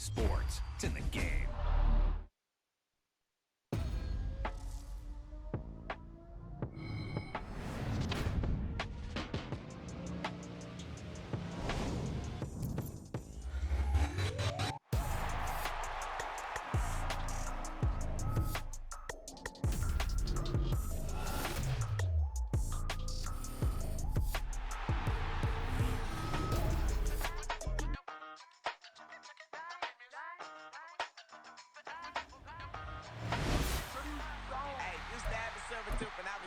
sports. It's in the game.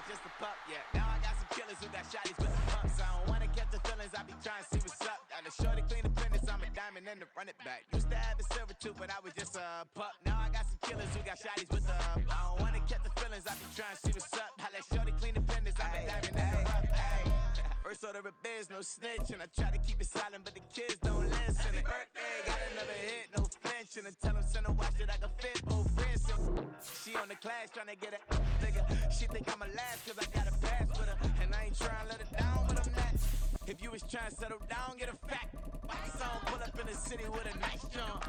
Just a pup, yeah. Now I got some killers who got shotties with the pumps. I don't wanna catch the feelings, I be trying to see what's up. Got a shorty clean the fitness, I'm a diamond and to run it back. Used to have a silver tooth, but I was just a pup. Now I got some killers who got shotties with the I don't wanna catch the feelings, I be trying to see what's up. I let shorty clean the fitness, I'm a diamond and to run it back. First order of biz, no snitch, and I try to keep it silent, but the kids don't listen. And birthday, got another hit, no flinch, and I tell them send a watch that I can fit, both friends. She on the class trying to get a nigga. She think I'm a last cause I got a pass with her. And I ain't trying to let her down, but I'm not. If you was trying to settle down, get a fact. Song pull up in the city with a nice jump.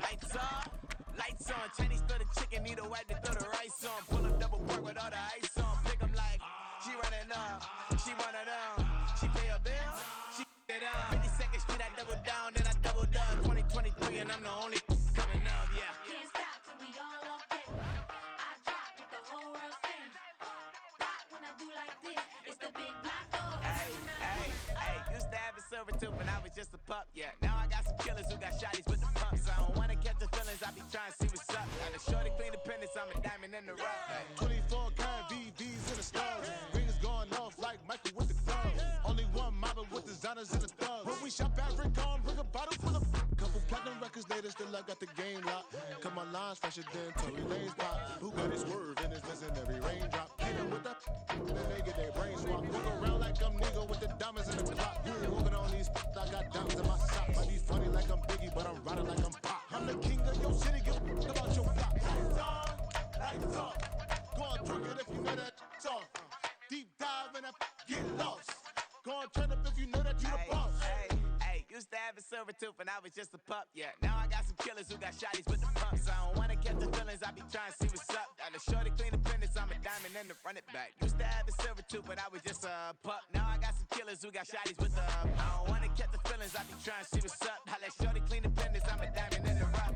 Lights on. Chinese throw the chicken, need a wipe to throw the rice on. Pull up double work with all the ice on. Pick 'em like, she running up, she one of them. She pay a bill, she it up. 52nd Street, I double down, then I double down. 2023 and I'm the only coming up, yeah. Can't stop till we all okay. I drop with the whole world sing. Pop when I do like this, it's the big black door. Hey, used to have a silver tooth when I was just a pup, yeah. Now I got some killers who got shotties with the pumps. I don't wanna catch the feelings, I be trying to see what's up. Got a shorty clean the pendants, I'm a diamond in the rough. Hey. 24 karat VVs in the stars. Rings going off like Michael with the gloves. Only one model with designers in the thugs. When we shop at Rick on, bring a bottle full of couple platinum records later, still I got the game locked. Cut my lines fresher than Tory Lane's pop. Who got his swerve and his missing every raindrop. Hit him with that, then they get their brains swapped. Walk around like I'm nigga with the diamonds in the clock. Walking on these, I got diamonds in my sock. I be funny like I'm Biggie, but I'm riding like I'm Pop. I'm the king of your city, give a about your block. Lights on. Go on, drink it if you know that song. Deep dive and get lost. Go on, turn up if you know that you the boss. Hey, used to have a silver tooth when I was just a pup, yeah. Now I got some killers who got shotties with the pumps. I don't wanna catch the feelings, I be trying to see what's up. Got a shorty clean the pendants, I'm a diamond and to run it back. Used to have a silver tooth, but I was just a pup. Now I got some killers who got shotties with the I don't wanna catch the feelings, I be trying to see what's up. I let shorty clean the pendants, I'm a diamond in the rough.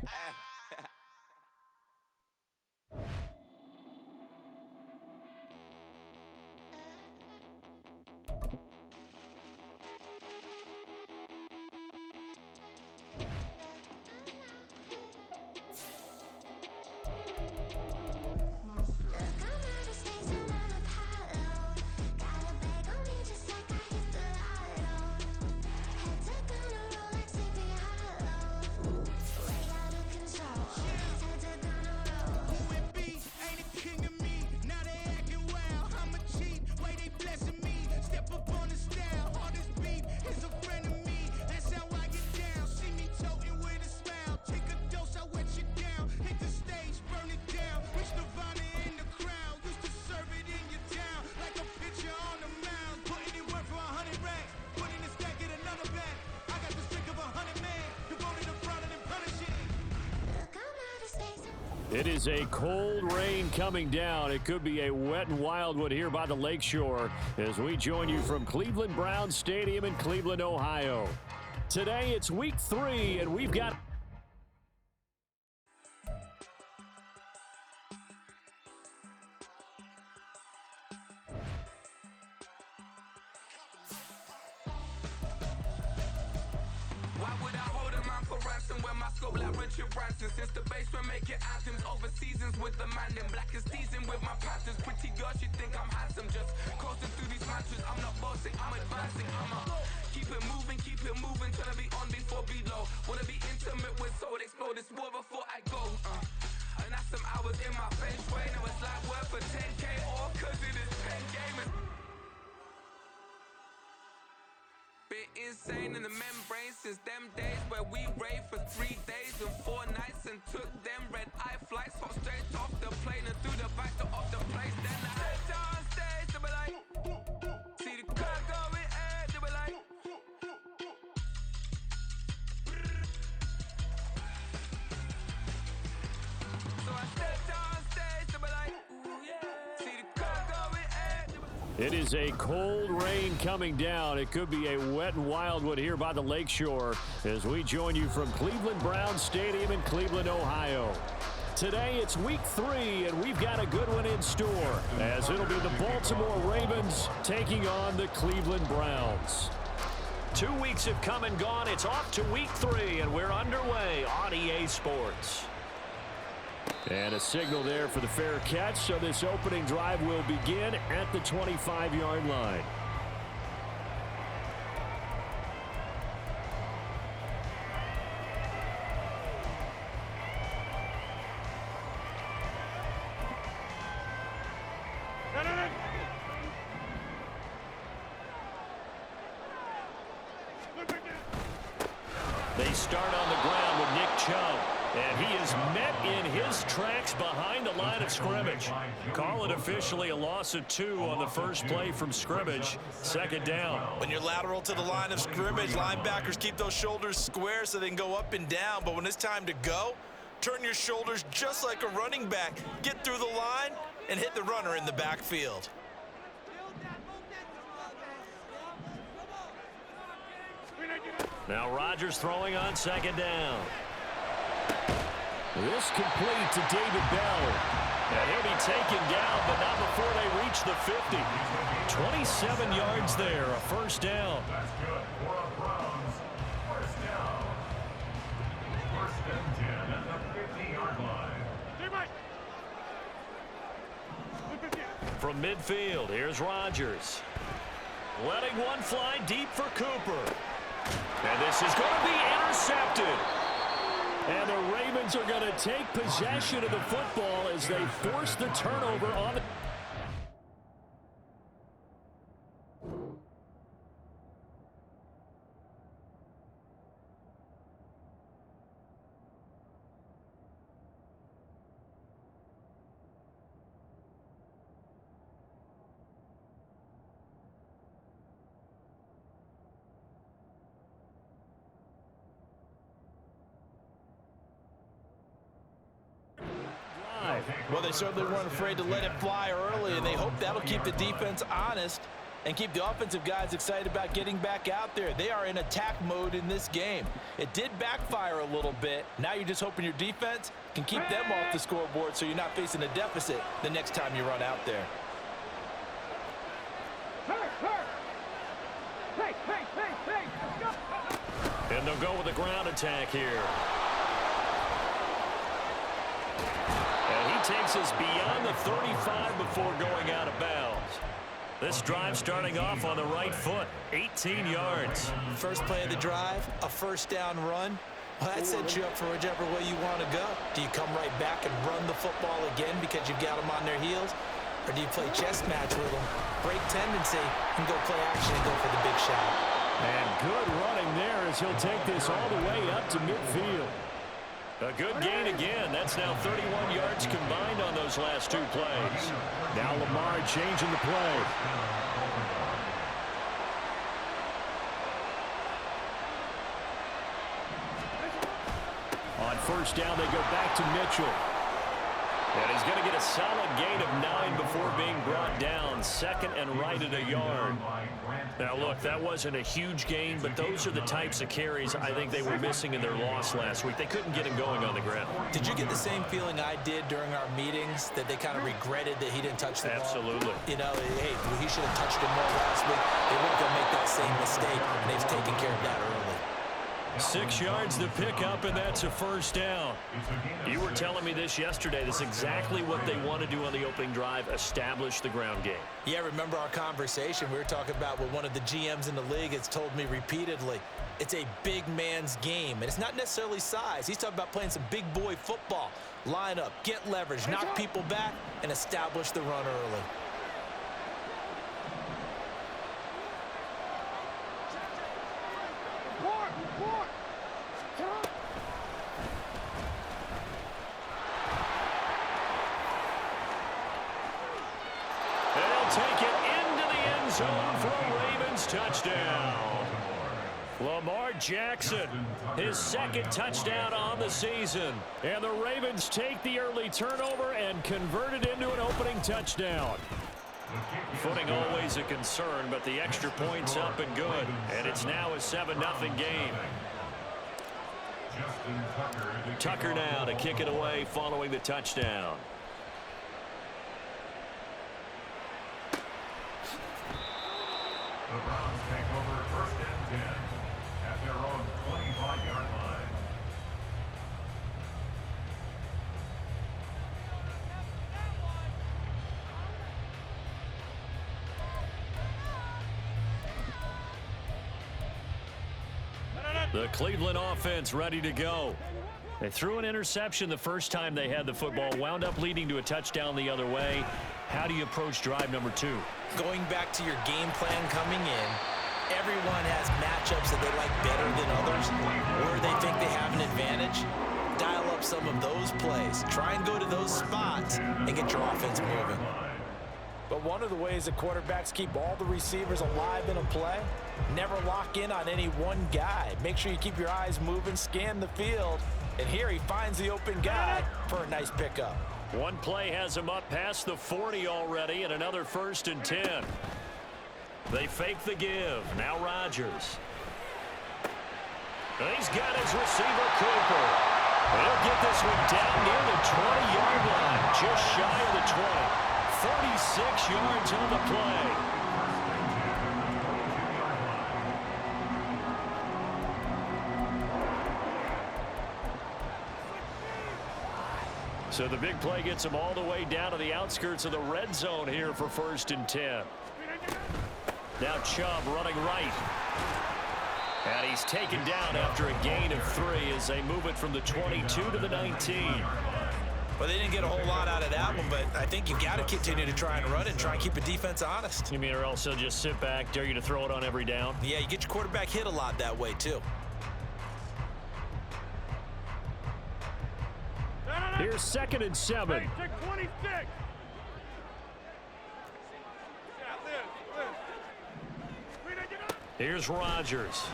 It is a cold rain coming down. It could be a wet and wildwood here by the lakeshore as we join you from Cleveland Browns Stadium in Cleveland, Ohio. Today it's week 3 and we've got since the basement making anthems over seasons with the man in black is teasing with my patterns. Pretty girl, she think I'm handsome. Just coasting through these mantras. I'm not bossing, I'm advancing. Keep it moving, tryna be on before below. Wanna be intimate with soul, explore this war before I go. And that's some hours in my bench way. Now it's like work for 10K or cause it is pen gamers. Bit insane in the membrane since them days where we raved for 3 days and 4 nights and took them red eye flights, hot straight off the plane and through the back door of the place. Then I head on stage, they be like, see the crowd going air, they be like, It is a cold rain coming down. It could be a wet and wild one here by the lakeshore as we join you from Cleveland Browns Stadium in Cleveland, Ohio. Today it's week 3, and we've got a good one in store as it'll be the Baltimore Ravens taking on the Cleveland Browns. 2 weeks have come and gone. It's off to week 3, and we're underway on EA Sports. And a signal there for the fair catch, so this opening drive will begin at the 25-yard line. They start on the ground with Nick Chubb. And he is met in his tracks behind the line of scrimmage. Call it officially a loss of 2 on the first play from scrimmage. Second down. When you're lateral to the line of scrimmage, linebackers keep those shoulders square so they can go up and down. But when it's time to go, turn your shoulders just like a running back. Get through the line and hit the runner in the backfield. Now Rodgers throwing on second down. This complete to David Bell. And he'll be taken down, but not before they reach the 50. 27 yards there, a first down. That's good for the Browns. First down. First and 10 at the 50-yard line. From midfield, here's Rodgers. Letting one fly deep for Cooper. And this is going to be intercepted. And the Ravens are going to take possession of the football as they force the turnover on the... Well, they certainly weren't afraid to let it fly early, and they hope that'll keep the defense honest and keep the offensive guys excited about getting back out there. They are in attack mode in this game. It did backfire a little bit. Now you're just hoping your defense can keep them off the scoreboard so you're not facing a deficit the next time you run out there. And they'll go with a ground attack here. Takes us beyond the 35 before going out of bounds. This drive starting off on the right foot, 18 yards. First play of the drive, a first down run. Well, that sets you up for whichever way you want to go. Do you come right back and run the football again because you've got them on their heels? Or do you play chess match with them, break tendency, and go play action and go for the big shot? And good running there as he'll take this all the way up to midfield. A good gain again. That's now 31 yards combined on those last 2 plays. Now Lamar changing the play. On first down, they go back to Mitchell. And he's going to get a solid gain of 9 before being brought down. Second and right at a yard. Now, look, that wasn't a huge gain, but those are the types of carries I think they were missing in their loss last week. They couldn't get him going on the ground. Did you get the same feeling I did during our meetings, that they kind of regretted that he didn't touch the ball? Absolutely. You know, hey, he should have touched it more last week. They weren't going to make that same mistake, and they've taken care of that early. 6 yards to pick up, and that's a first down. You were telling me this yesterday. This is exactly what they want to do on the opening drive, establish the ground game. Yeah, remember our conversation? We were talking about what one of the GMs in the league has told me repeatedly. It's a big man's game, and it's not necessarily size. He's talking about playing some big boy football. Line up, get leverage, knock people back, and establish the run early. Take it into the end zone for a Ravens touchdown. Lamar Jackson, his second touchdown on the season. And the Ravens take the early turnover and convert it into an opening touchdown. footing always a concern, but the extra point's up and good. And it's now a 7-0 game. Tucker now to kick it away following the touchdown. The Browns take over 1st and 10 at their own 25-yard line. The Cleveland offense ready to go. They threw an interception the first time they had the football, wound up leading to a touchdown the other way. How do you approach drive number 2? Going back to your game plan coming in, everyone has matchups that they like better than others, where they think they have an advantage. Dial up some of those plays. Try and go to those spots and get your offense moving. But one of the ways that quarterbacks keep all the receivers alive in a play, never lock in on any one guy. Make sure you keep your eyes moving, scan the field, and here he finds the open guy for a nice pickup. One play has him up past the 40 already, and another 1st and 10. They fake the give. Now Rodgers. And he's got his receiver, Cooper. He'll get this one down near the 20-yard line, just shy of the 20. 46 yards on the play. So the big play gets him all the way down to the outskirts of the red zone here for 1st and 10. Now Chubb running right. And he's taken down after a gain of 3 as they move it from the 22 to the 19. Well, they didn't get a whole lot out of that one, but I think you've got to continue to try and run it and try and keep the defense honest. You mean, or else they'll just sit back, dare you to throw it on every down? Yeah, you get your quarterback hit a lot that way, too. Here's 2nd and 7. Take 26. Here's Rodgers.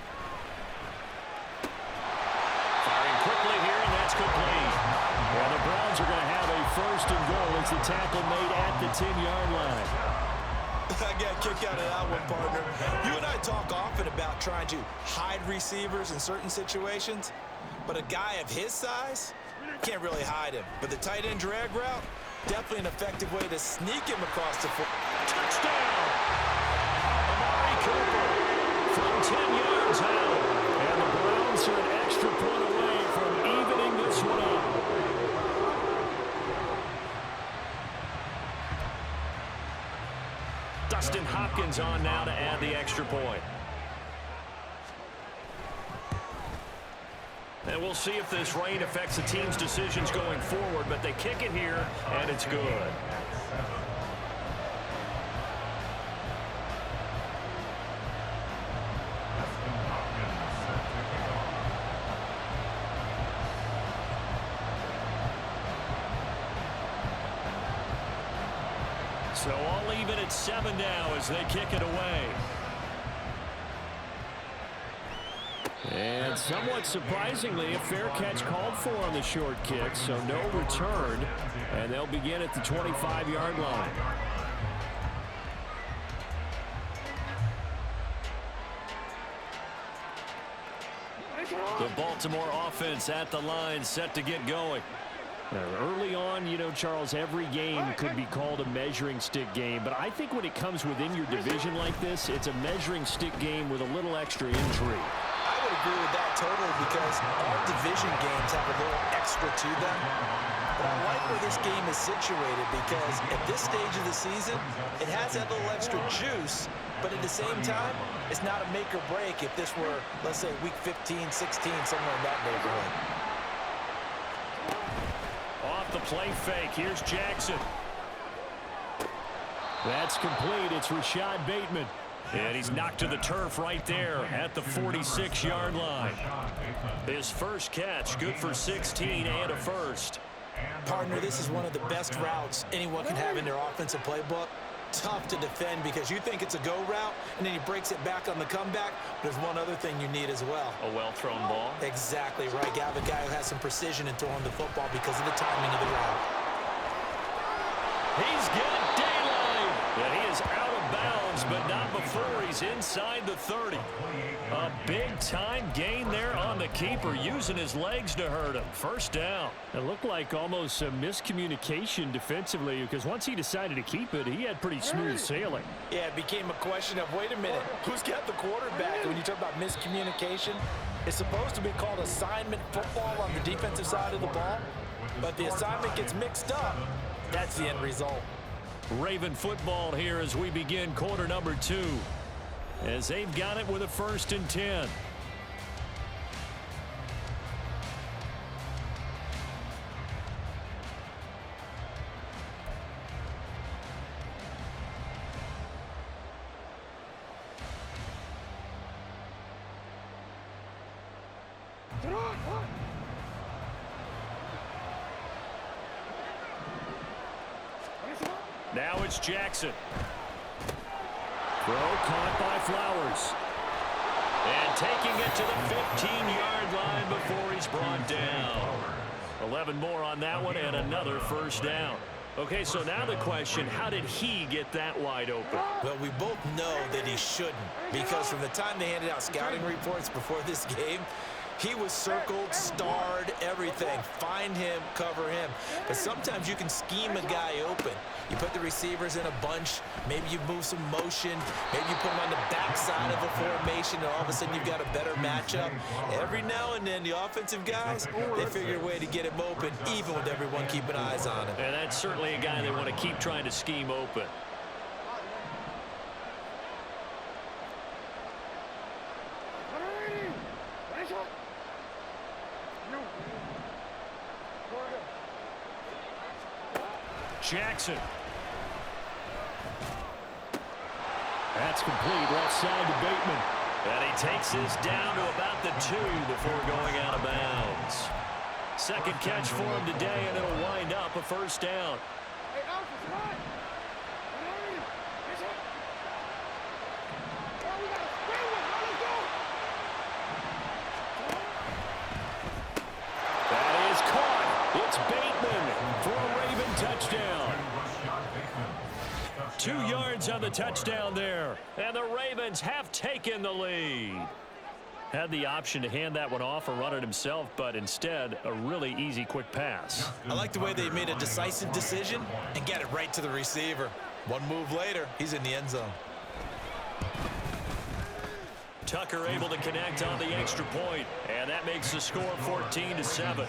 Firing quickly here, and that's complete. Well, the Browns are going to have a 1st and goal as the tackle made at the 10-yard line. I got a kick out of that one, partner. You and I talk often about trying to hide receivers in certain situations, but a guy of his size can't really hide him. But the tight end drag route, definitely an effective way to sneak him across the field. Touchdown! Amari Cooper from 10 yards out. And the Browns are an extra point away from evening this one up. Dustin Hopkins on now to add the extra point. And we'll see if this rain affects the team's decisions going forward, but they kick it here, and it's good. So all even at 7 now as they kick it away. And somewhat surprisingly, a fair catch called for on the short kick, so no return, and they'll begin at the 25-yard line. The Baltimore offense at the line, set to get going. Now, early on, you know, Charles, every game could be called a measuring stick game, but I think when it comes within your division like this, it's a measuring stick game with a little extra intrigue. I would agree with that totally because all division games have a little extra to them. But I like where this game is situated because at this stage of the season, it has that little extra juice, but at the same time, it's not a make or break if this were, let's say, week 15, 16, somewhere in that neighborhood. Off the play fake, here's Jackson. That's complete, it's Rashad Bateman. And he's knocked to the turf right there at the 46-yard line. His first catch, good for 16 and a first. Partner, this is one of the best routes anyone can have in their offensive playbook. Tough to defend because you think it's a go route, and then he breaks it back on the comeback. There's one other thing you need as well. A well-thrown ball. Exactly right. You have a guy who has some precision in throwing the football because of the timing of the route. He's got daylight. And he is out of bounds, but not before he's inside the 30. A big-time gain there on the keeper, using his legs to hurt him. First down. It looked like almost a miscommunication defensively, because once he decided to keep it, he had pretty smooth sailing. Yeah, it became a question of, wait a minute, who's got the quarterback? And when you talk about miscommunication, it's supposed to be called assignment football on the defensive side of the ball, but the assignment gets mixed up. That's the end result. Raven football here as we begin quarter number 2, as they've got it with a 1st and 10. Now it's Jackson. Throw caught by Flowers. And taking it to the 15-yard line before he's brought down. 11 more on that one and another first down. Okay, so now the question, how did he get that wide open? Well, we both know that he shouldn't, because from the time they handed out scouting reports before this game, he was circled, starred, everything. Find him, cover him. But sometimes you can scheme a guy open. You put the receivers in a bunch. Maybe you move some motion. Maybe you put them on the backside of a formation, and all of a sudden you've got a better matchup. Every now and then, the offensive guys, they figure a way to get him open, even with everyone keeping eyes on him. And that's certainly a guy they want to keep trying to scheme open. Jackson. That's complete, left side to Bateman. And he takes this down to about the 2 before going out of bounds. Second catch for him today, and it'll wind up a first down. That is caught. It's Bateman for a Raven touchdown. 2 yards on the touchdown there, and the Ravens have taken the lead. Had the option to hand that one off or run it himself, but instead, a really easy, quick pass. I like the way they made a decisive decision and get it right to the receiver. One move later, he's in the end zone. Tucker able to connect on the extra point, and that makes the score 14-7. 14,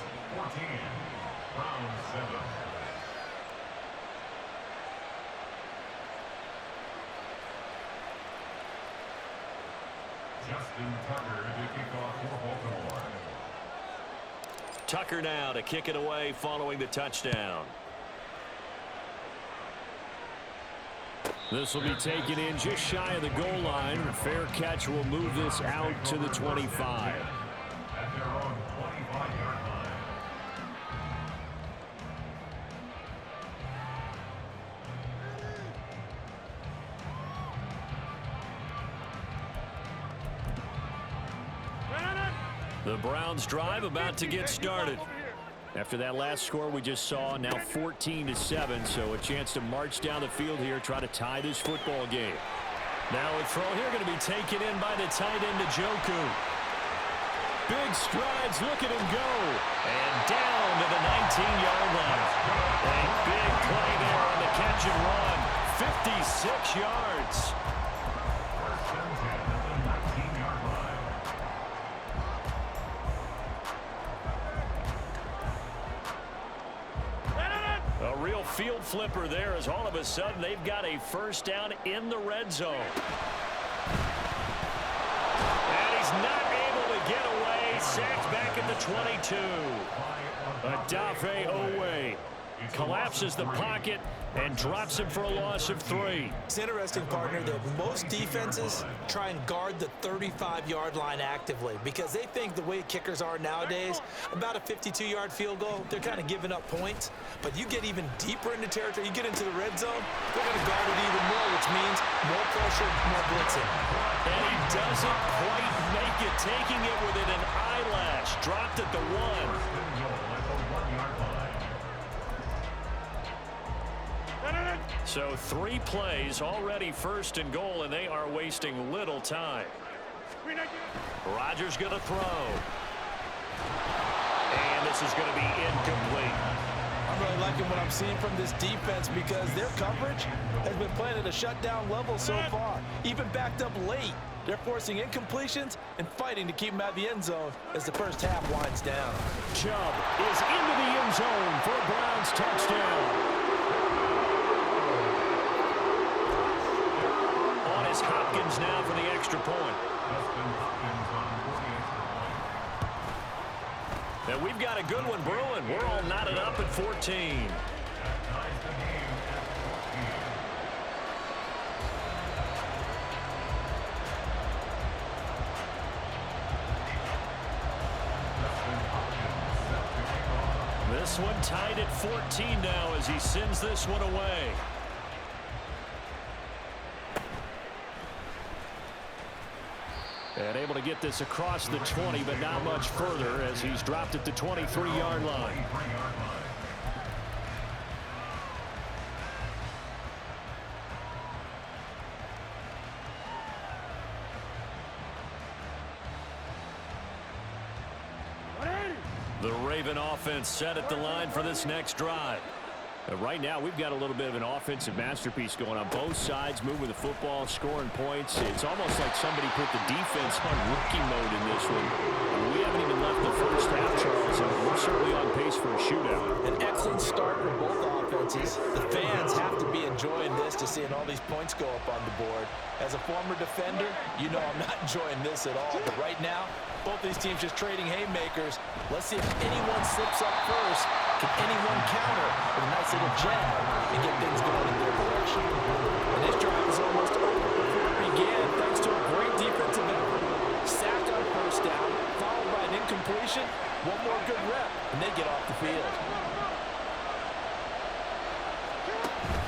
round 7. Justin Tucker to kick off for Baltimore. Tucker now to kick it away following the touchdown. This will be taken in just shy of the goal line. A fair catch will move this out to the 25. At their own 25-yard line. The Browns drive about to get started. After that last score we just saw, now 14-7, so a chance to march down the field here, try to tie this football game. Now a throw here going to be taken in by the tight end, Njoku. Big strides, look at him go. And down to the 19-yard line. A big play there on the catch and run. 56 yards. First and 10 at the 19-yard line. A real field flipper there, as all of a sudden they've got a first down in the red zone. And he's not able to get away. Sacked back at the 22. Adafe Owe collapses the pocket and drops him for a loss of 3. It's interesting, partner, that most defenses try and guard the 35-yard line actively because they think the way kickers are nowadays, about a 52-yard field goal, they're kind of giving up points. But you get even deeper into territory, you get into the red zone, they're going to guard it even more, which means more pressure, more blitzing. And he doesn't quite make it, taking it within an eyelash. Dropped at the 1. First and goal at the 1-yard line. So 3 plays already first and goal, and they are wasting little time. Rodgers going to throw. And this is going to be incomplete. I'm really liking what I'm seeing from this defense because their coverage has been playing at a shutdown level so far. Even backed up late, they're forcing incompletions and fighting to keep them out of the end zone as the first half winds down. Chubb is into the end zone for a Browns touchdown. On is Hopkins now for the extra point. And we've got a good one brewing. We're all knotted up at 14. This one tied at 14 now as he sends this one away. And able to get this across the 20, but not much further as he's dropped at the 23-yard line. The Raven offense set at the line for this next drive. Right now, we've got a little bit of an offensive masterpiece going on. Both sides moving the football, scoring points. It's almost like somebody put the defense on rookie mode in this one. We haven't even left the first half, Charles, and we're certainly on pace for a shootout. An excellent start for both offenses. The fans have to be enjoying this to seeing all these points go up on the board. As a former defender, you know I'm not enjoying this at all. But right now, both these teams just trading haymakers. Let's see if anyone slips up first. Can anyone counter with a nice little jab and get things going in their direction? And this drive is almost over before it began thanks to a great defensive effort. Sack on first down, followed by an incompletion. One more good rep, and they get off the field.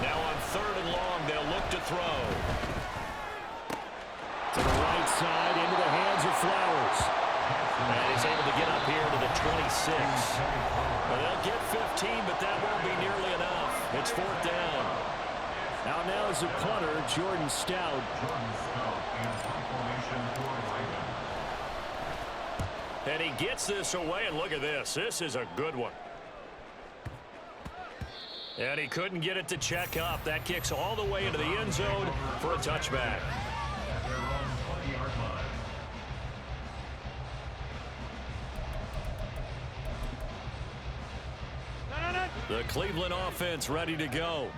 Now on 3rd and long, they'll look to throw. To the right side, into the hands of Flowers. And he's able to get up here to the 26. Well, they'll get 15, but that won't be nearly enough. It's 4th down. Now is the punter, Jordan Stout. And he gets this away, and look at this. This is a good one. And he couldn't get it to check up. That kicks all the way into the end zone for a touchback. The Cleveland offense ready to go.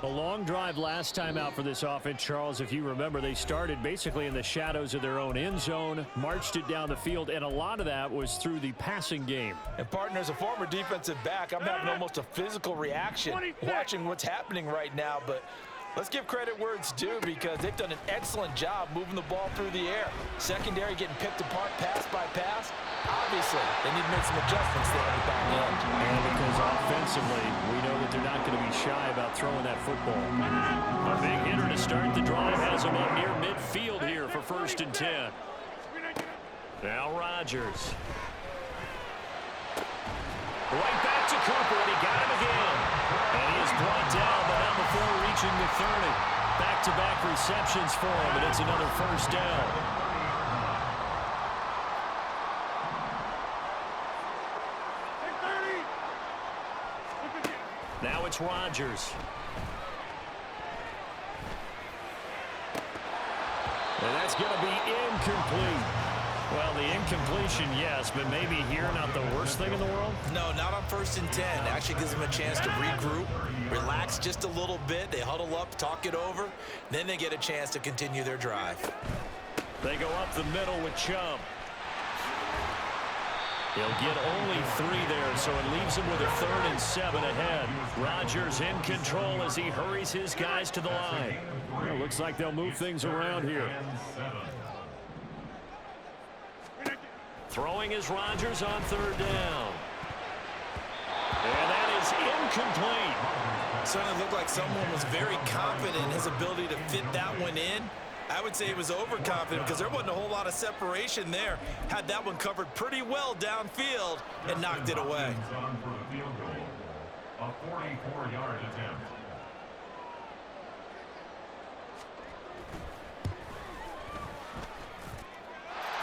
A long drive last time out for this offense, Charles. If you remember, they started basically in the shadows of their own end zone, marched it down the field, and a lot of that was through the passing game. And partner, as a former defensive back, I'm having almost a physical reaction watching what's happening right now. But let's give credit where it's due because they've done an excellent job moving the ball through the air. Secondary getting picked apart pass by pass. Obviously, they need to make some adjustments there at the back end. And because offensively, we know that they're not going to be shy about throwing that football. A big hitter to start the drive has him up near midfield here for 1st and 10. Now Rodgers. Right back to Cooper, and he got him again. And he is brought down, but not before reaching the 30. Back-to-back receptions for him, and it's another 1st down. Now it's Rodgers. And that's going to be incomplete. Well, the incompletion, yes, but maybe here not the worst thing in the world? No, not on 1st and 10. Actually gives them a chance to regroup, relax just a little bit. They huddle up, talk it over. Then they get a chance to continue their drive. They go up the middle with Chubb. He'll get only 3 there, so it leaves him with a 3rd and 7 ahead. Rodgers in control as he hurries his guys to the line. Well, looks like they'll move things around here. Throwing is Rodgers on 3rd down. And that is incomplete. Certainly looked like someone was very confident in his ability to fit that one in. I would say he was overconfident because there wasn't a whole lot of separation there. Had that one covered pretty well downfield and knocked it away. A 44-yard attempt.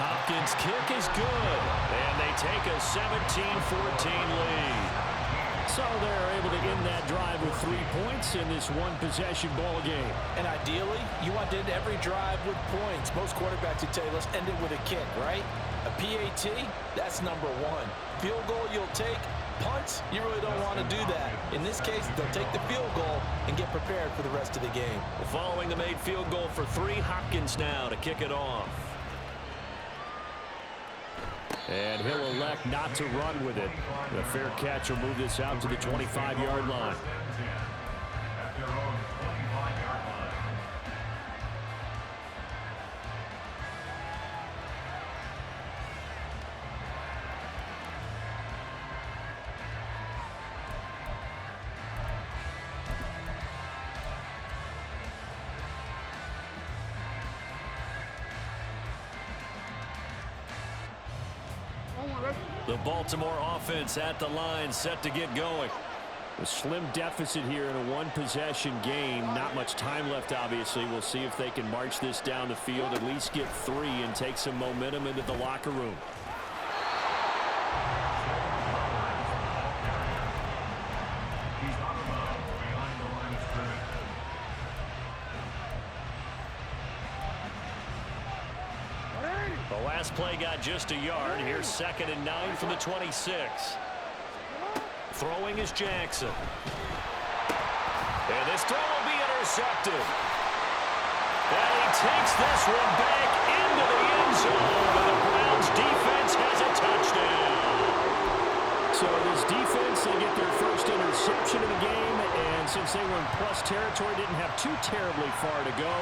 Hopkins' kick is good, and they take a 17-14 lead. So they're able to end that drive with 3 points in this one-possession ball game. And ideally, you want to end every drive with points. Most quarterbacks would tell you, let's end it with a kick, right? A PAT, that's number one. Field goal you'll take. Punts, you really don't want to do that. In this case, they'll take the field goal and get prepared for the rest of the game. Following the made field goal for 3, Hopkins now to kick it off. And he'll elect not to run with it. The fair catch will move this out to the 25-yard line. At their own 25-yard line. The Baltimore offense at the line, set to get going. A slim deficit here in a one-possession game. Not much time left, obviously. We'll see if they can march this down the field, at least get 3, and take some momentum into the locker room. He's on the mount behind the line of scrimmage. The last play got just a yard. Here's 2nd and 9 from the 26. Throwing is Jackson. And this throw will be intercepted. And he takes this one back into the end zone. And the Browns defense has a touchdown. So this defense, they get their first interception of the game. And since they were in plus territory, didn't have too terribly far to go.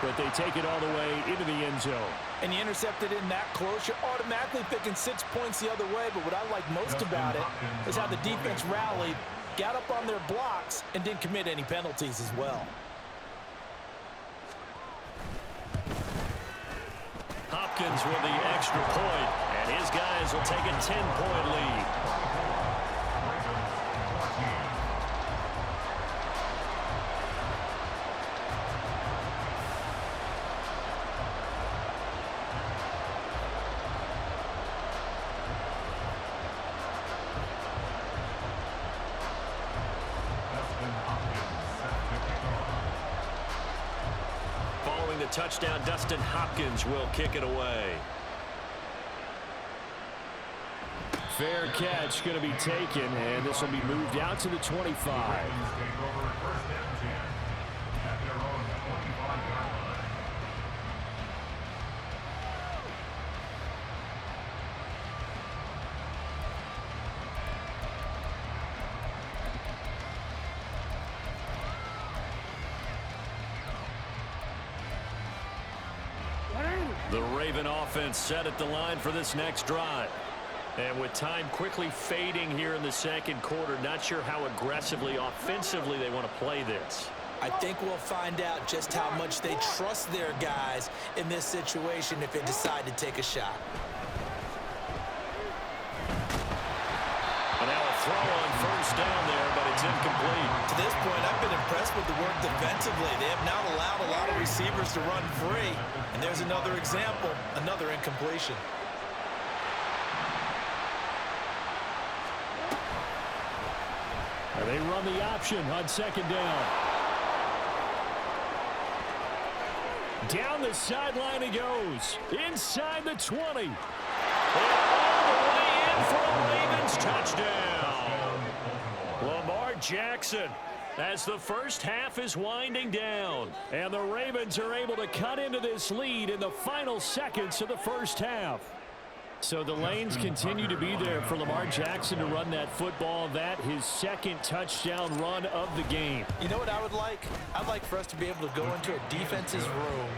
But they take it all the way into the end zone. And you intercepted in that close, you're automatically picking 6 points the other way. But what I like most about it is how the defense rallied, got up on their blocks, and didn't commit any penalties as well. Hopkins with the extra point, and his guys will take a 10-point lead. The touchdown, Dustin Hopkins will kick it away. Fair catch going to be taken, and this will be moved out to the 25. Take over 1st and 10 at their own 25-yard line. The Raven offense set at the line for this next drive. And with time quickly fading here in the second quarter, not sure how aggressively, offensively they want to play this. I think we'll find out just how much they trust their guys in this situation if they decide to take a shot. And now a throw on 1st down there, but it's incomplete. To this point, I've been impressed with the work defensively. They have not allowed a lot of receivers to run free. And there's another example, another incompletion. They run the option on 2nd down. Down the sideline he goes. Inside the 20. And all the way in for a Ravens touchdown. Lamar Jackson, as the first half is winding down. And the Ravens are able to cut into this lead in the final seconds of the first half. So the lanes continue to be there for Lamar Jackson to run that football. That his 2nd touchdown run of the game. You know what I would like? I'd like for us to be able to go into a defense's room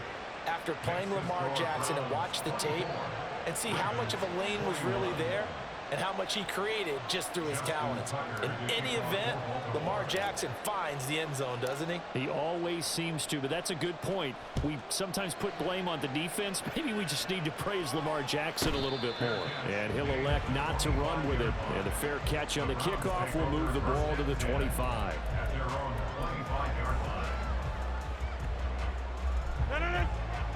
after playing Lamar Jackson and watch the tape and see how much of a lane was really there and how much he created just through his talents. In any event, Lamar Jackson finds the end zone, doesn't he? He always seems to, but that's a good point. We sometimes put blame on the defense. Maybe we just need to praise Lamar Jackson a little bit more. And he'll elect not to run with it. And a fair catch on the kickoff will move the ball to the 25. At their own 25-yard line.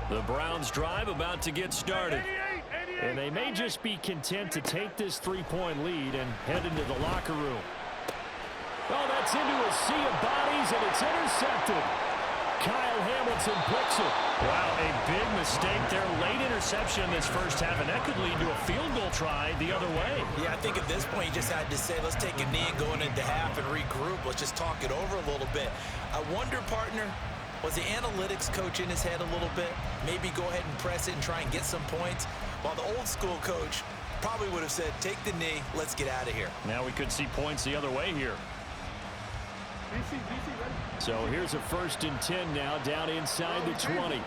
The Browns drive about to get started. And they may just be content to take this three-point lead and head into the locker room. Oh, that's into a sea of bodies, and it's intercepted. Kyle Hamilton picks it. Wow, a big mistake there. Late interception in this first half, and that could lead to a field goal try the other way. Yeah, I think at this point you just had to say, let's take a knee and go into half and regroup. Let's just talk it over a little bit. I wonder, partner, was the analytics coach in his head a little bit? Maybe go ahead and press it and try and get some points? While the old school coach probably would have said, take the knee, let's get out of here. Now we could see points the other way here. So here's a 1st and 10 now, down inside the 20.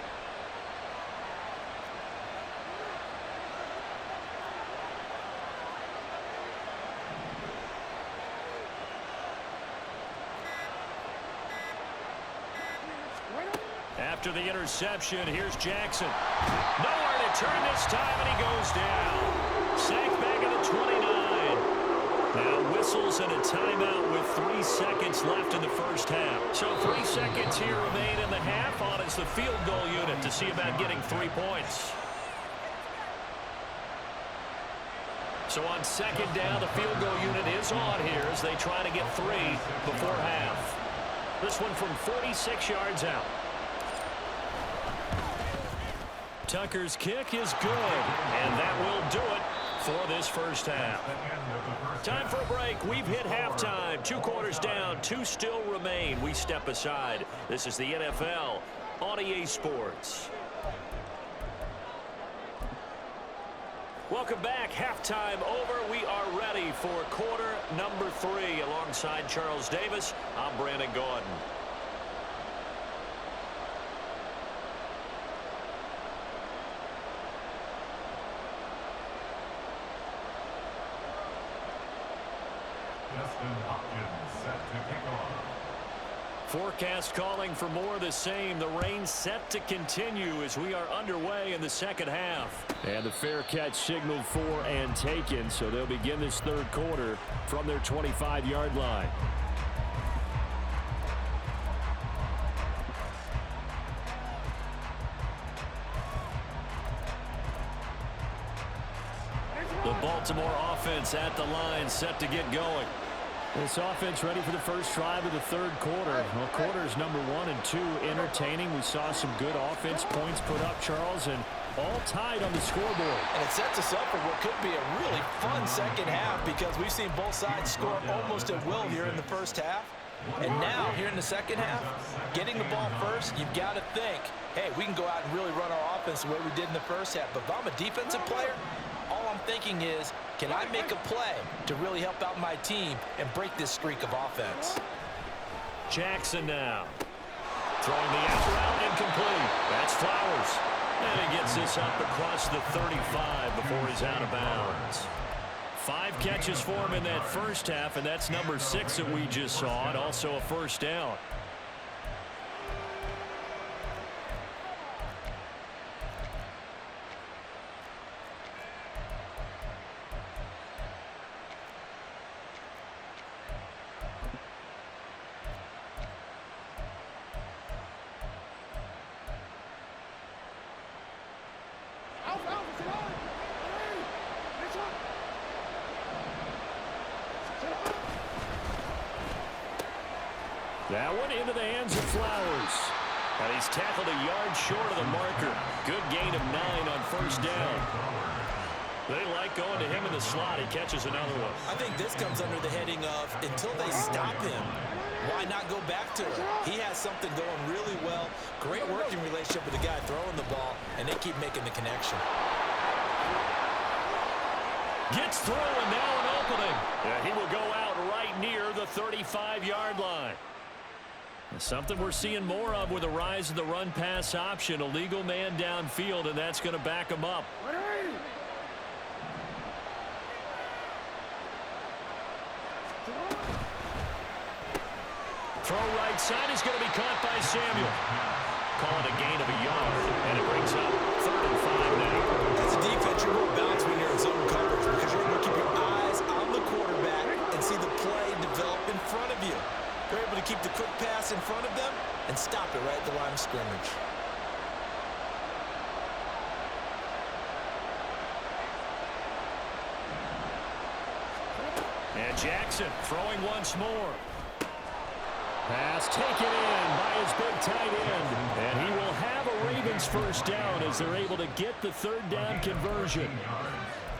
After the interception, here's Jackson. Nowhere to turn this time, and he goes down. Sacked back at the 29. Now whistles and a timeout with 3 seconds left in the first half. So 3 seconds here remain in the half. On is the field goal unit to see about getting 3 points. So on 2nd down, the field goal unit is on here as they try to get 3 before half. This one from 46 yards out. Tucker's kick is good, and that will do it for this first half. Time for a break. We've hit halftime. 2 quarters down, 2 still remain. We step aside. This is the NFL on EA Sports. Welcome back. Halftime over. We are ready for quarter number 3. Alongside Charles Davis, I'm Brandon Gordon. Forecast calling for more of the same. The rain set to continue as we are underway in the second half. And the fair catch signaled for and taken, so they'll begin this 3rd quarter from their 25-yard line. The Baltimore offense at the line, set to get going. This offense ready for the first drive of the 3rd quarter. Well, quarters number 1 and 2 entertaining. We saw some good offense points put up, Charles, and all tied on the scoreboard. And it sets us up for what could be a really fun second half because we've seen both sides score almost at will here in the first half. And now, here in the second half, getting the ball first, you've got to think, hey, we can go out and really run our offense the way we did in the first half. But if I'm a defensive player, all I'm thinking is, can I make a play to really help out my team and break this streak of offense? Jackson now. Throwing the after out, incomplete. That's Flowers. And he gets this up across the 35 before he's out of bounds. 5 catches for him in that first half, and that's number 6 that we just saw, and also a first down. That one into the hands of Flowers. And he's tackled a yard short of the marker. Good gain of 9 on first down. They like going to him in the slot. He catches another one. I think this comes under the heading of until they stop him, why not go back to him? He has something going really well. Great working relationship with the guy throwing the ball, and they keep making the connection. Gets through, and now an opening. And he will go out right near the 35-yard line. Something we're seeing more of with the rise of the run-pass option. A legal man downfield, and that's going to back him up. Throw right side is going to be caught by Samuel. Call it a gain of a yard, and it brings up 3rd and 5 now. As a defense, you're more balanced when you're in zone coverage because you're able to keep your eyes on the quarterback and see the play develop in front of you. You're able to keep the quick pass in front of them and stop it right at the line of scrimmage. And Jackson throwing once more. Pass taken in by his big tight end. And he will have a Ravens first down as they're able to get the third down conversion.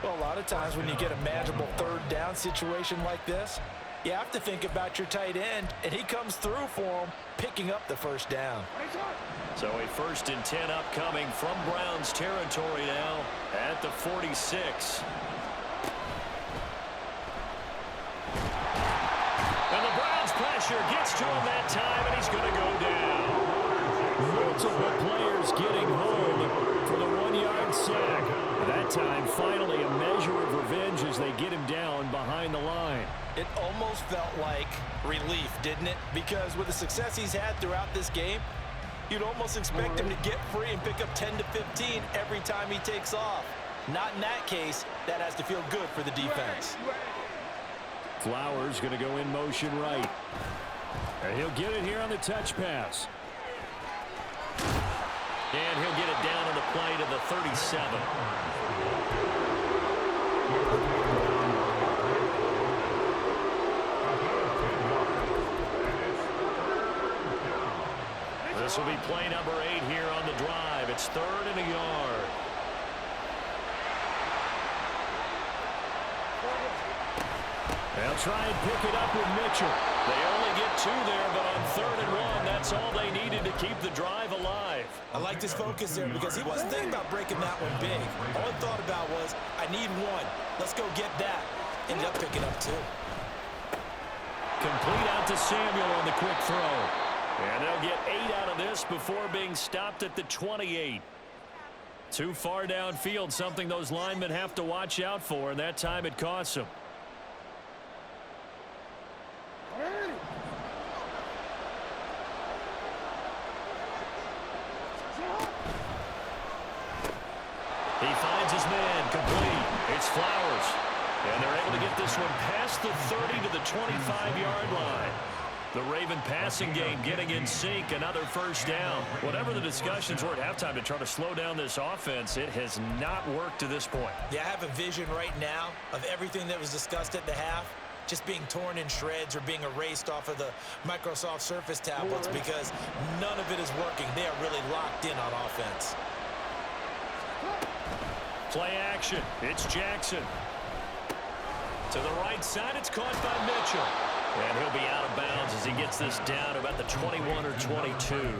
Well, a lot of times when you get a manageable third down situation like this, you have to think about your tight end, and he comes through for him, picking up the first down. So a 1st and 10 upcoming from Browns territory now at the 46. And the Browns pressure gets to him that time, and he's going to go down. Multiple players getting home for the 1-yard sack. That time, finally, a measure of revenge as they get him down behind the line. It almost felt like relief, didn't it? Because with the success he's had throughout this game, you'd almost expect him to get free and pick up 10 to 15 every time he takes off. Not in that case. That has to feel good for the defense. Flowers going to go in motion right. And he'll get it here on the touch pass. And he'll get it down on the play to the 37. This will be play number 8 here on the drive. It's 3rd and a yard. They'll try and pick it up with Mitchell. They only get 2 there, but on 3rd and 1, that's all they needed to keep the drive alive. I liked his focus there because he wasn't thinking about breaking that one big. All he thought about was, I need 1. Let's go get that. Ended up picking up 2. Complete out to Samuel on the quick throw. And they'll get 8 out of this before being stopped at the 28. Too far downfield, something those linemen have to watch out for, and that time it costs them. He finds his man complete. It's Flowers. And they're able to get this one past the 30 to the 25-yard line. The Raven passing game getting in sync, another first down. Whatever the discussions were at halftime to try to slow down this offense, it has not worked to this point. Yeah, I have a vision right now of everything that was discussed at the half just being torn in shreds or being erased off of the Microsoft Surface tablets because none of it is working. They are really locked in on offense. Play action. It's Jackson. To the right side, it's caught by Mitchell. And he'll be out of bounds as he gets this down to about the 21 or 22.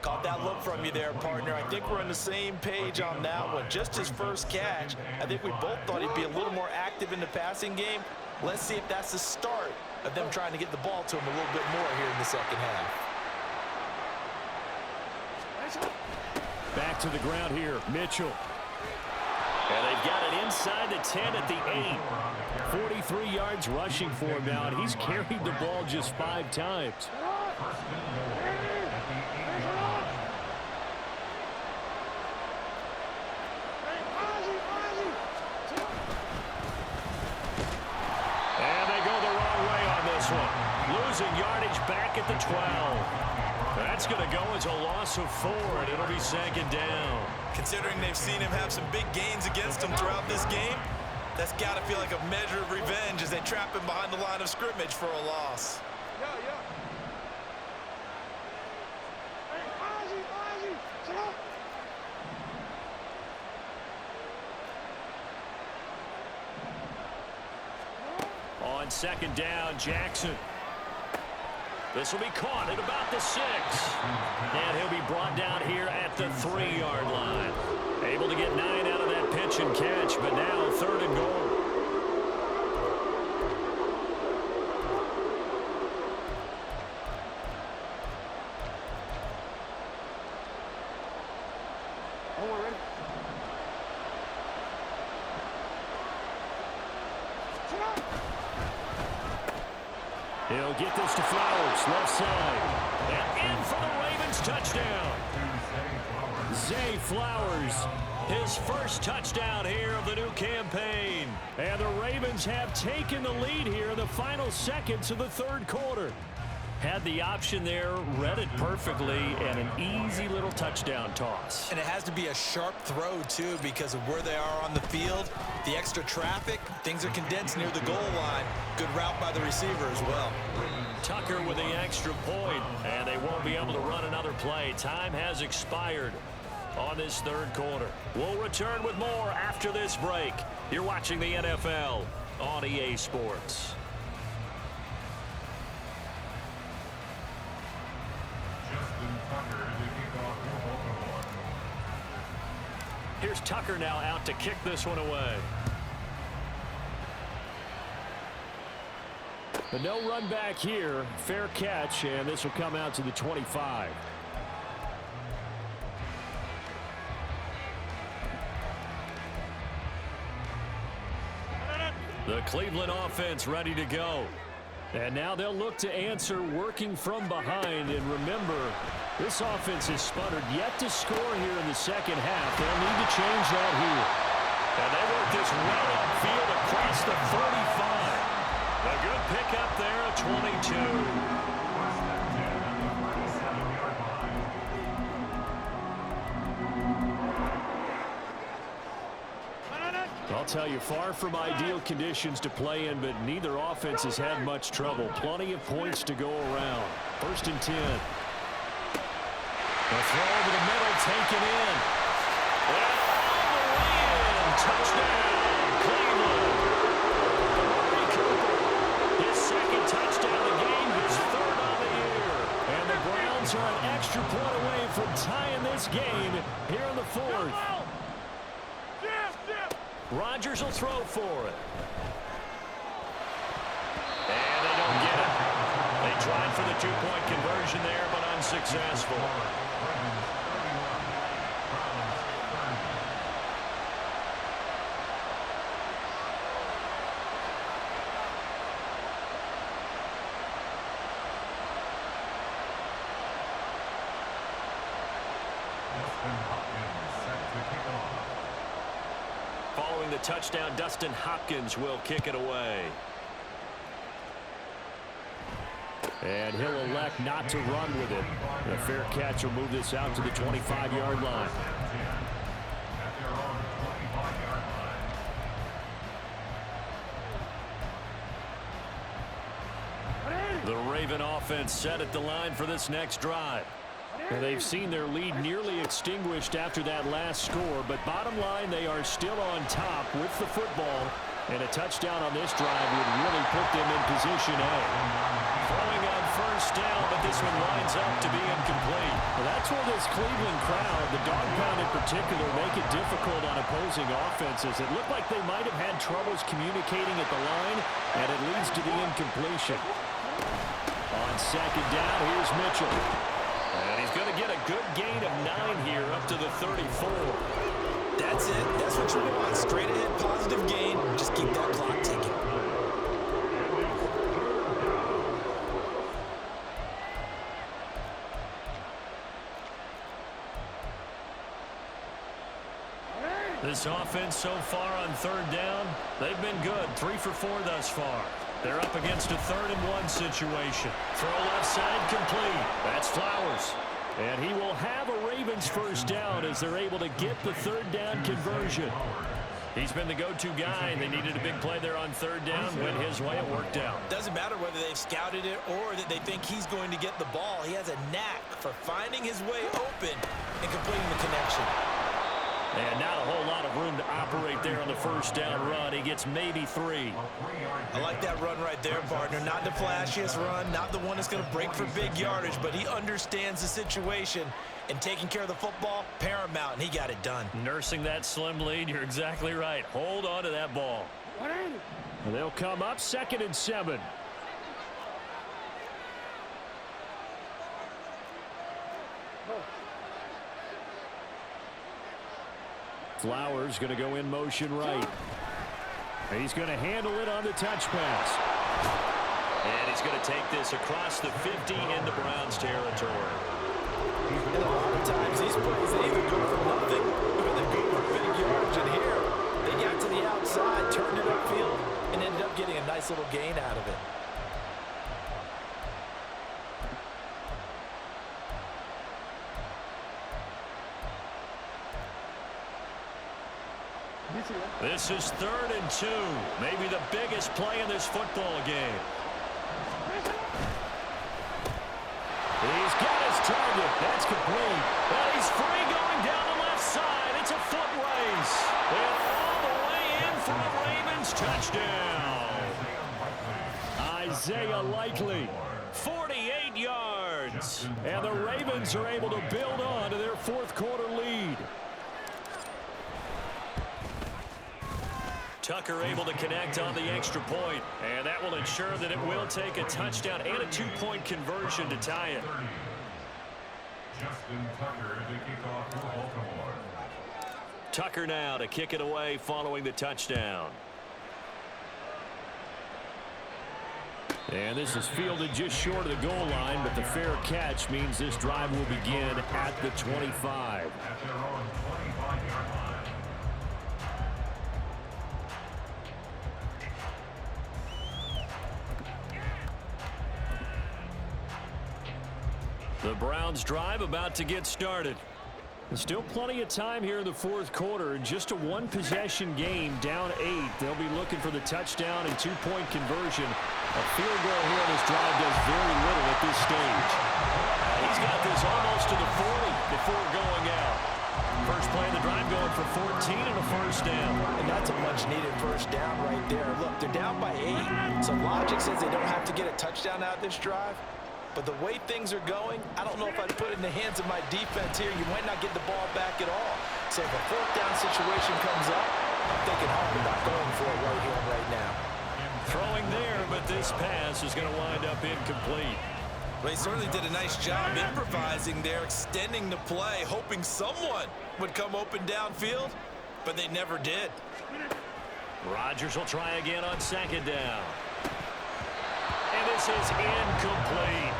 Caught that look from you there, partner. I think we're on the same page on that one. Just his first catch. I think we both thought he'd be a little more active in the passing game. Let's see if that's the start of them trying to get the ball to him a little bit more here in the second half. Back to the ground here, Mitchell. And they've got it inside the 10 at the 8. 43 yards rushing for him now, and he's carried the ball just 5 times. And they go the wrong way on this one. Losing yardage back at the 12. That's going to go as a loss of 4, and it'll be second down. Considering they've seen him have some big gains against them throughout this game, that's got to feel like a measure of revenge as they trap him behind the line of scrimmage for a loss. On second down, Jackson. This will be caught at about the 6. And he'll be brought down here at the 3-yard line. Able to get 9 out of that pitch and catch, but now 3rd and goal. He'll get this to Flowers, left side. And in for the Ravens touchdown. Zay Flowers, his first touchdown here of the new campaign. And the Ravens have taken the lead here in the final seconds of the 3rd quarter. Had the option there, read it perfectly, and an easy little touchdown toss. And it has to be a sharp throw, too, because of where they are on the field, the extra traffic, things are condensed near the goal line. Good route by the receiver as well. Tucker with the extra point, and they won't be able to run another play. Time has expired on this third quarter. We'll return with more after this break. You're watching the NFL on EA Sports. Here's Tucker now out to kick this one away. But no run back here. Fair catch, and this will come out to the 25. The Cleveland offense ready to go. And now they'll look to answer working from behind. And remember, this offense has sputtered yet to score here in the second half. They'll need to change that here. And they work this well upfield across the 35. A good pickup there, a 22. I'll tell you, far from ideal conditions to play in, but neither offense has had much trouble. Plenty of points to go around. 1st and 10. A throw over the middle, taken in. And all the way in. Touchdown, Cleveland. Amari Cooper, his 2nd touchdown of the game, his 3rd on the year. And the Browns are an extra point away from tying this game here in the 4th. Rodgers will throw for it. And they don't get it. They tried for the 2-point conversion there, but unsuccessful. Following the touchdown, Dustin Hopkins will kick it away. And he'll elect not to run with it. And a fair catch will move this out to the 25-yard line. The Raven offense set at the line for this next drive. And they've seen their lead nearly extinguished after that last score, but bottom line, they are still on top with the football, and a touchdown on this drive would really put them in position A. Throwing on 1st down, but this one lines up to be incomplete. Well, that's where this Cleveland crowd, the dog pound in particular, make it difficult on opposing offenses. It looked like they might have had troubles communicating at the line, and it leads to the incompletion. On 2nd down, here's Mitchell. And he's going to get a good gain of 9 here up to the 34. That's it. That's what you want. Straight ahead, positive gain. Just keep that clock ticking. This offense so far on 3rd down, they've been good. 3 for 4 thus far. They're up against a 3rd and 1 situation. Throw left side complete. That's Flowers. And he will have a Ravens 1st down as they're able to get the 3rd down conversion. He's been the go-to guy, and they needed a big play there on 3rd down. Went his way, it worked out. Doesn't matter whether they've scouted it or that they think he's going to get the ball. He has a knack for finding his way open and completing the connection. And not a whole lot of room to operate there on the 1st down run. He gets maybe 3. I like that run right there, partner. Not the flashiest run, not the one that's going to break for big yardage, but he understands the situation, and taking care of the football, paramount, and he got it done. Nursing that slim lead, you're exactly right. Hold on to that ball. And they'll come up 2nd and 7. Flowers going to go in motion right. He's going to handle it on the touch pass. And he's going to take this across the 50 into Browns territory. And a lot of times these plays, they either go for nothing or they go for big yardage. And here, they got to the outside, turned it upfield, and ended up getting a nice little gain out of it. This is 3rd and 2. Maybe the biggest play in this football game. He's got his target. That's complete. But he's free going down the left side. It's a foot race. And all the way in for a Ravens touchdown. Isaiah Likely, 48 yards. And the Ravens are able to build on to their 4th quarter lead. Tucker able to connect on the extra point, and that will ensure that it will take a touchdown and a 2-point conversion to tie it. Justin Tucker to kick off for Baltimore. Tucker now to kick it away following the touchdown. And this is fielded just short of the goal line, but the fair catch means this drive will begin at the 25. At their own 25-yard line. The Browns drive about to get started. There's still plenty of time here in the 4th quarter. Just a one-possession game, down 8. They'll be looking for the touchdown and 2-point conversion. A field goal here on this drive does very little at this stage. He's got this almost to the 40 before going out. First play of the drive going for 14 and a first down. And that's a much-needed first down right there. Look, they're down by 8. So logic says they don't have to get a touchdown out of this drive. But the way things are going, I don't know if I'd put it in the hands of my defense here. You might not get the ball back at all. So if a 4th down situation comes up, I'm thinking hard about going for it right here and right now. Throwing there, but this pass is going to wind up incomplete. Well, he certainly did a nice job improvising there, extending the play, hoping someone would come open downfield, but they never did. Rodgers will try again on 2nd down. And this is incomplete.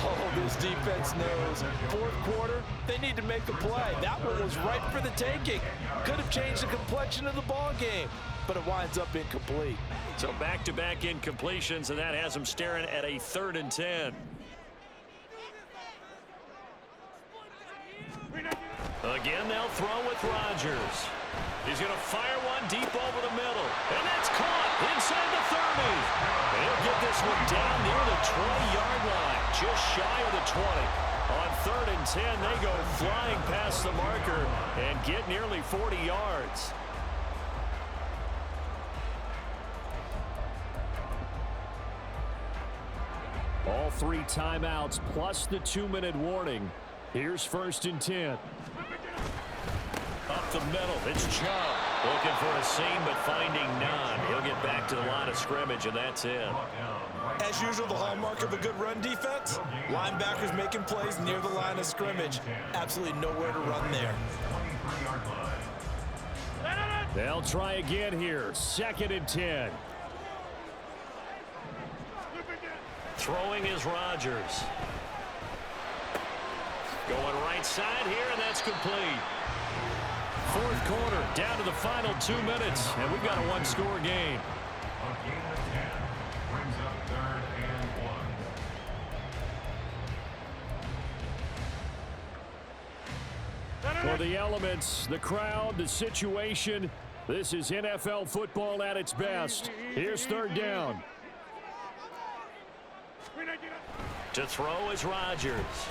Oh, this defense knows. 4th quarter, they need to make a play. That one was right for the taking. Could have changed the complexion of the ball game, but it winds up incomplete. So back-to-back incompletions, and that has them staring at a 3rd and 10. Again, they'll throw with Rodgers. He's going to fire one deep over the middle. And that's caught inside the 30. And he'll get this one down near the 20-yard line, just shy of the 20. On 3rd and 10, they go flying past the marker and get nearly 40 yards. All 3 timeouts plus the 2-minute warning. Here's 1st and 10. Up the middle, it's Chubb. Looking for a seam, but finding none. He'll get back to the line of scrimmage, and that's it. As usual, the hallmark of a good run defense, linebackers making plays near the line of scrimmage. Absolutely nowhere to run there. They'll try again here. 2nd and 10. Throwing is Rodgers. Going right side here, and that's complete. 4th quarter, down to the final 2 minutes, and we've got a 1-score game. A game of 10 brings up 3rd and 1. For the elements, the crowd, the situation, this is NFL football at its best. Here's 3rd down. To throw is Rodgers.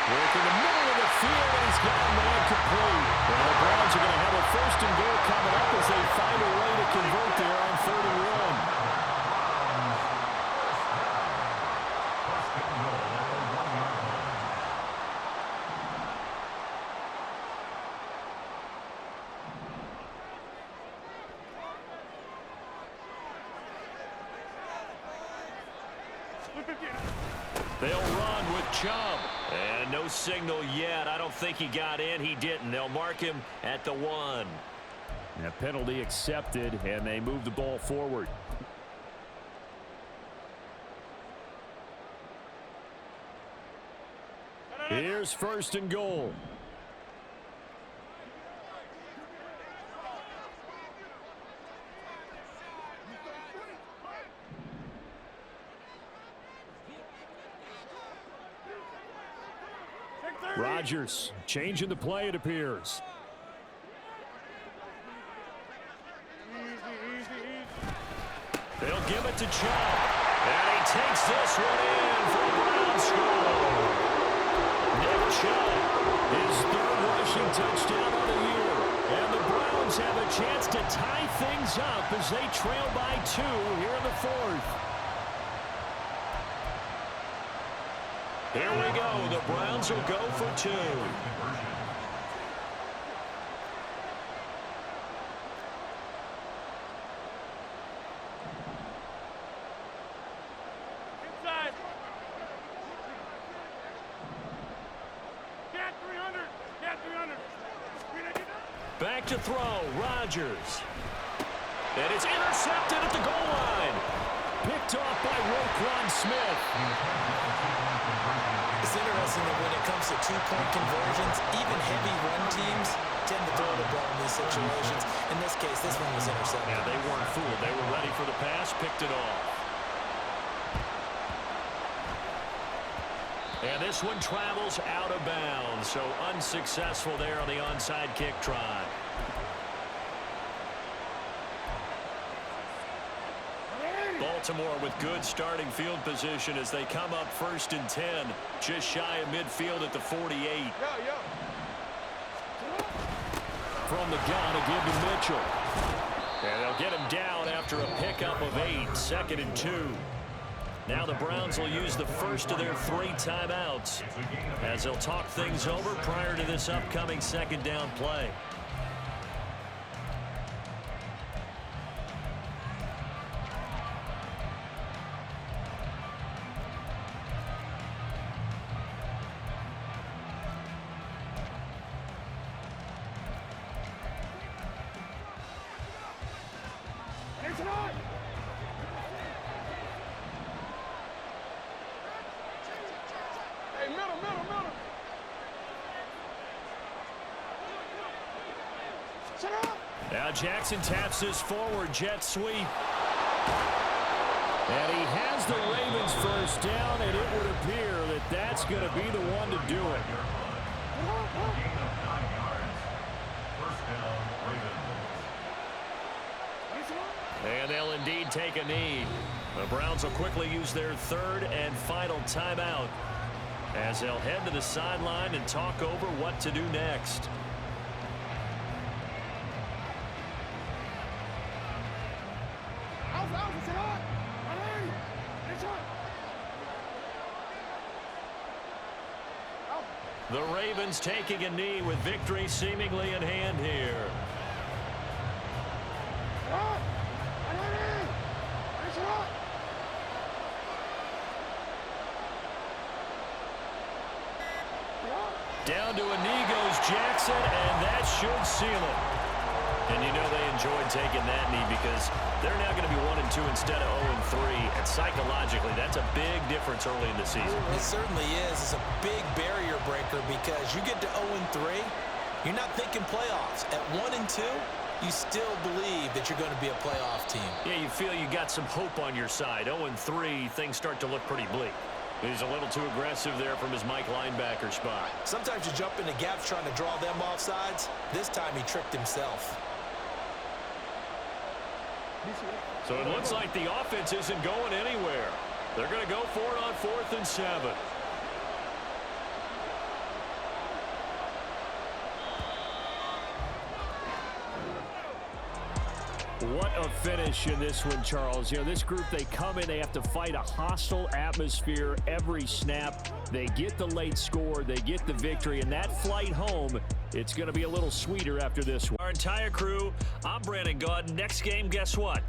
Work in the middle of the field, and he's got a man complete. And the Browns are going to have a 1st and goal coming up as they find a way to convert there on 3rd and 1. They'll run with Chubb. And no signal yet. I don't think he got in. He didn't. They'll mark him at the 1. A penalty accepted, and they move the ball forward. Here's 1st and goal. Rodgers changing the play, it appears. They'll give it to Chubb. And he takes this one in for a Browns score. Nick Chubb, his third rushing touchdown of the year. And the Browns have a chance to tie things up as they trail by 2 here in the 4th. Here we go. The Browns will go for 2. Inside. Cat 300. Cat 300. Back to throw. Rodgers. And it's intercepted at the goal line. Picked off by Roquan Smith. It's interesting that when it comes to two-point conversions, even heavy run teams tend to throw the ball in these situations. In this case, this one was intercepted. Yeah, they weren't fooled. They were ready for the pass, picked it off. And this one travels out of bounds, so unsuccessful there on the onside kick try. Baltimore with good starting field position as they come up 1st and 10, just shy of midfield at the 48. From the gun, a give to Mitchell. And they'll get him down after a pickup of 8, 2nd and 2. Now the Browns will use the first of their 3 timeouts as they'll talk things over prior to this upcoming 2nd down play. Now Jackson taps his forward jet sweep. And he has the Ravens first down, and it would appear that that's going to be the one to do it. And they'll indeed take a knee. The Browns will quickly use their 3rd and final timeout as they'll head to the sideline and talk over what to do next. The Ravens taking a knee with victory seemingly in hand here. Down to a knee goes Jackson, and that should seal it. And you know they enjoyed taking that knee because they're now going to be 1-2 instead of 0-3. And psychologically, that's a big difference early in the season. It certainly is. It's a big barrier breaker because you get to 0-3, you're not thinking playoffs. At 1-2, you still believe that you're going to be a playoff team. Yeah, you feel you got some hope on your side. 0-3, things start to look pretty bleak. He's a little too aggressive there from his Mike linebacker spot. Sometimes you jump into gaps trying to draw them off sides. This time he tricked himself. So it looks like the offense isn't going anywhere. They're going to go for it on 4th and 7. What a finish in this one, Charles. You know, this group, they come in, they have to fight a hostile atmosphere every snap. They get the late score, they get the victory, and that flight home, it's going to be a little sweeter after this one. Our entire crew, I'm Brandon Gaudin. Next game, guess what?